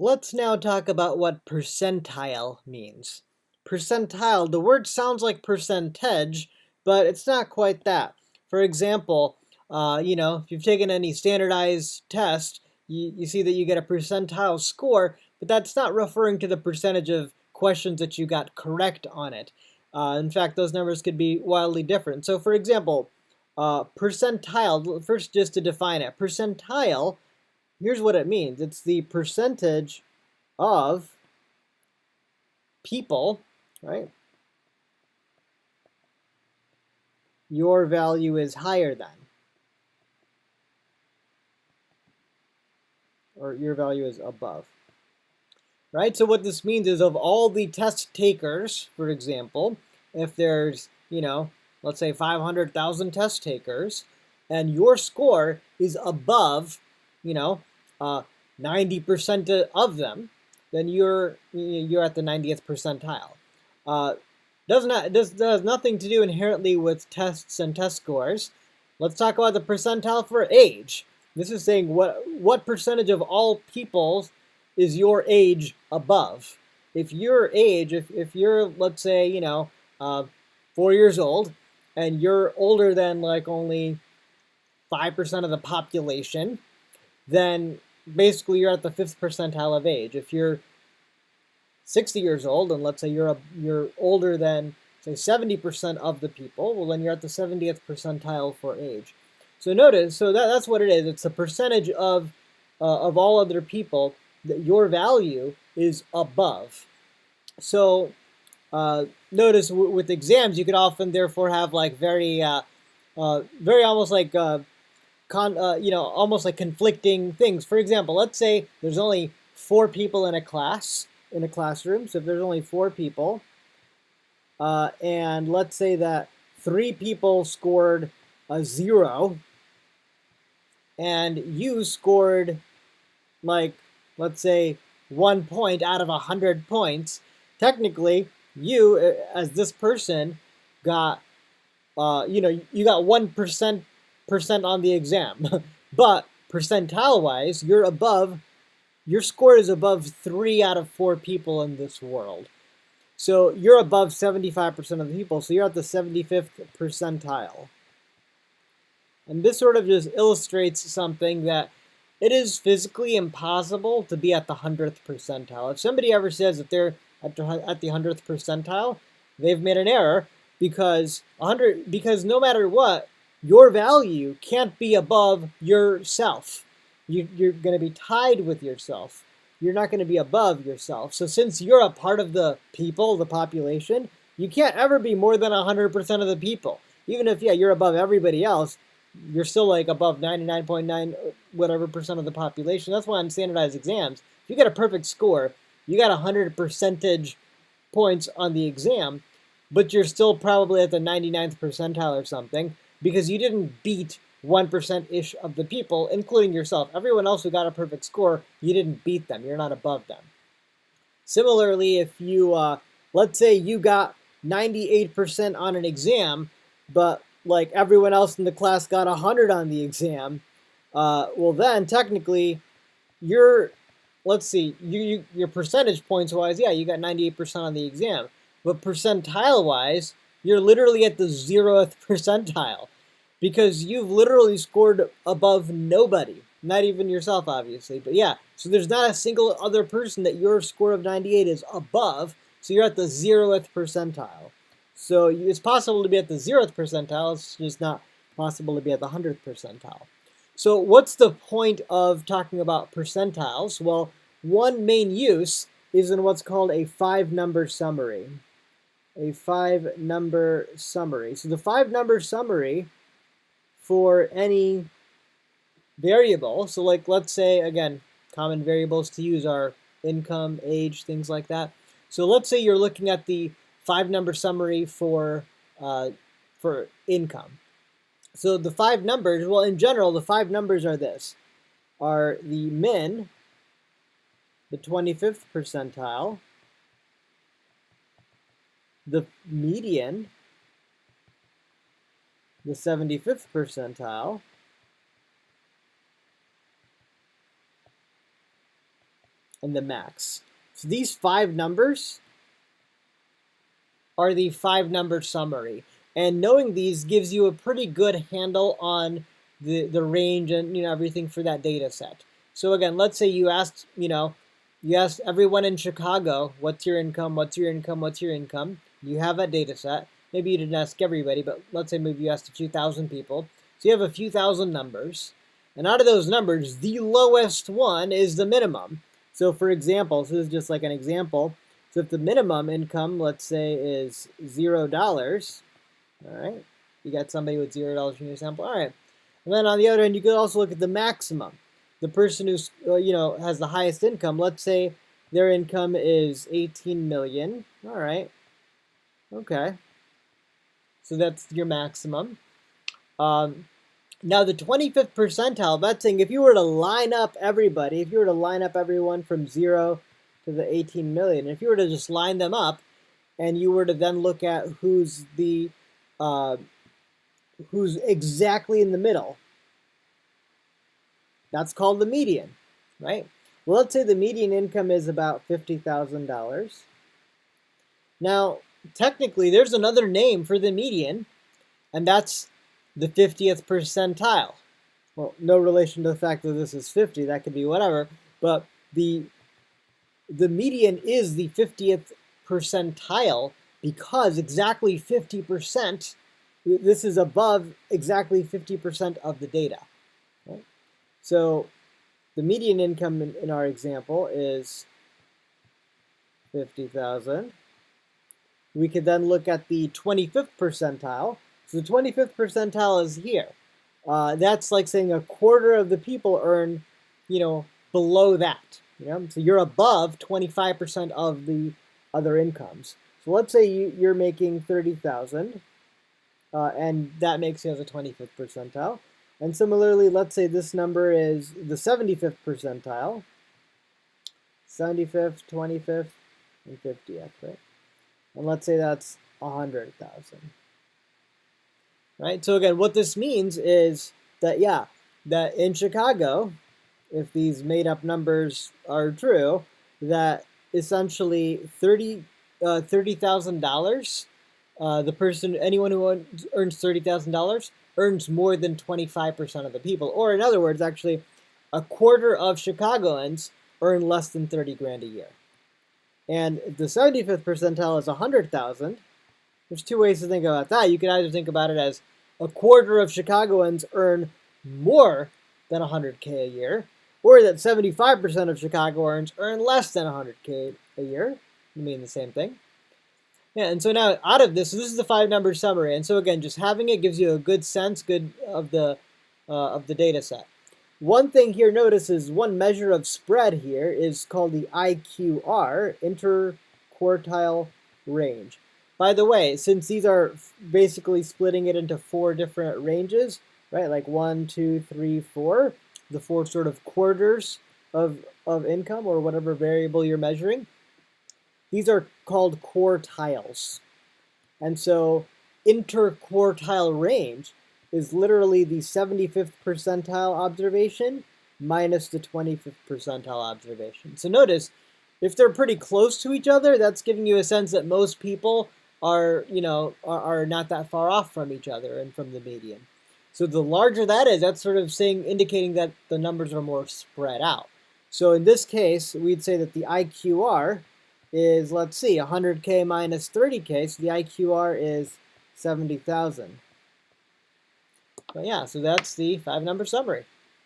Let's now talk about what percentile means. Percentile, the word sounds like percentage, but it's not quite that. For example, if you've taken any standardized test, you see that you get a percentile score, but that's not referring to the percentage of questions that you got correct on it. In fact, those numbers could be wildly different. So for example, percentile, first just to define it, percentile, here's what it means. It's the percentage of people, right? Your value is higher than, or your value is above, right? So what this means is of all the test takers, for example, if there's, let's say 500,000 test takers, and your score is above, 90% of them, then you're at the 90th percentile. This has nothing to do inherently with tests and test scores. Let's talk about the percentile for age. This is saying what percentage of all people is your age above. If your age, if you're, let's say, 4 years old, and you're older than like only 5% of the population, then basically you're at the 5th percentile of age. If you're 60 years old, and let's say you're older than, say, 70% of the people, well, then you're at the 70th percentile for age. So notice, that's what it is. It's the percentage of all other people that your value is above. So notice with exams, you could often therefore have like very almost like almost like conflicting things. For example, let's say there's only 4 people in a classroom. So if there's only 4 people, and let's say that 3 people scored a 0, and you scored, like, let's say 1 point out of 100 points, technically you, as this person, got, you got 1% on the exam, but percentile-wise, your score is above 3 out of 4 people in this world. So you're above 75% of the people, so you're at the 75th percentile. And this sort of just illustrates something, that it is physically impossible to be at the 100th percentile. If somebody ever says that they're at the 100th percentile, they've made an error, because no matter what, your value can't be above yourself. You're going to be tied with yourself. You're not going to be above yourself. So since you're a part of the people, the population, you can't ever be more than 100% of the people. Even if, you're above everybody else, you're still like above 99.9 whatever percent of the population. That's why on standardized exams, if you get a perfect score, you got 100 percentage points on the exam, but you're still probably at the 99th percentile or something, because you didn't beat 1%-ish of the people, including yourself. Everyone else who got a perfect score, you didn't beat them. You're not above them. Similarly, if you, let's say you got 98% on an exam, but like everyone else in the class got 100 on the exam, well then technically your percentage points wise, you got 98% on the exam, but percentile wise, you're literally at the 0th percentile, because you've literally scored above nobody, not even yourself, obviously. But so there's not a single other person that your score of 98 is above, so you're at the 0th percentile. So it's possible to be at the 0th percentile, it's just not possible to be at the 100th percentile. So what's the point of talking about percentiles? Well, one main use is in what's called a 5-number summary. A 5-number summary. So the 5-number summary for any variable, so like let's say, again, common variables to use are income, age, things like that. So let's say you're looking at the 5-number summary for income. So the 5 numbers, well, in general, the 5 numbers are the min, the 25th percentile, the median, the 75th percentile, and the max. So these 5 numbers are the 5-number summary. And knowing these gives you a pretty good handle on the range and everything for that data set. So again, let's say you asked, you asked everyone in Chicago, what's your income, what's your income, what's your income? You have that data set. Maybe you didn't ask everybody, but let's say maybe you asked a few thousand people. So you have a few thousand numbers. And out of those numbers, the lowest one is the minimum. So for example, so this is just like an example. So if the minimum income, let's say, is $0, all right, you got somebody with $0 in your sample, all right. And then on the other hand, you could also look at the maximum. The person who's, has the highest income, let's say their income is 18 million, all right, okay. So that's your maximum. Now the 25th percentile, that's saying if you were to line up everybody, if you were to line up everyone from 0 to the 18 million, if you were to just line them up and you were to then look at who's exactly in the middle, that's called the median, right? Well, let's say the median income is about $50,000. Now, technically, there's another name for the median, and that's the 50th percentile. Well, no relation to the fact that this is 50, that could be whatever, but the median is the 50th percentile because exactly 50%, this is above exactly 50% of the data. Right? So the median income in our example is 50,000. We could then look at the 25th percentile. So the 25th percentile is here. That's like saying a quarter of the people earn, below that. So you're above 25% of the other incomes. So let's say you're making 30,000, and that makes you as a 25th percentile. And similarly, let's say this number is the 75th percentile. 75th, 25th, and 50th, right? And let's say that's 100,000. Right? So again, what this means is that, that in Chicago, if these made-up numbers are true, that essentially $30,000, anyone who earns $30,000 earns more than 25% of the people. Or in other words, actually, a quarter of Chicagoans earn less than 30 grand a year. And if the 75th percentile is 100,000, there's two ways to think about that. You can either think about it as a quarter of Chicagoans earn more than 100K a year, or that 75% of Chicagoans earn less than 100K a year. You mean the same thing. Yeah, and so now out of this, so this is the 5-number summary. And so again, just having it gives you a good sense of the data set. One thing here, notice, is one measure of spread here is called the IQR, Interquartile Range. By the way, since these are basically splitting it into 4 different ranges, right? Like 1, 2, 3, 4, the 4 sort of quarters of income or whatever variable you're measuring. These are called quartiles. And so interquartile range is literally the 75th percentile observation minus the 25th percentile observation. So notice, if they're pretty close to each other, that's giving you a sense that most people are not that far off from each other and from the median. So the larger that is, that's sort of indicating that the numbers are more spread out. So in this case, we'd say that the IQR is, let's see, 100K minus 30K, so the IQR is 70,000. But yeah, so that's the 5-number summary.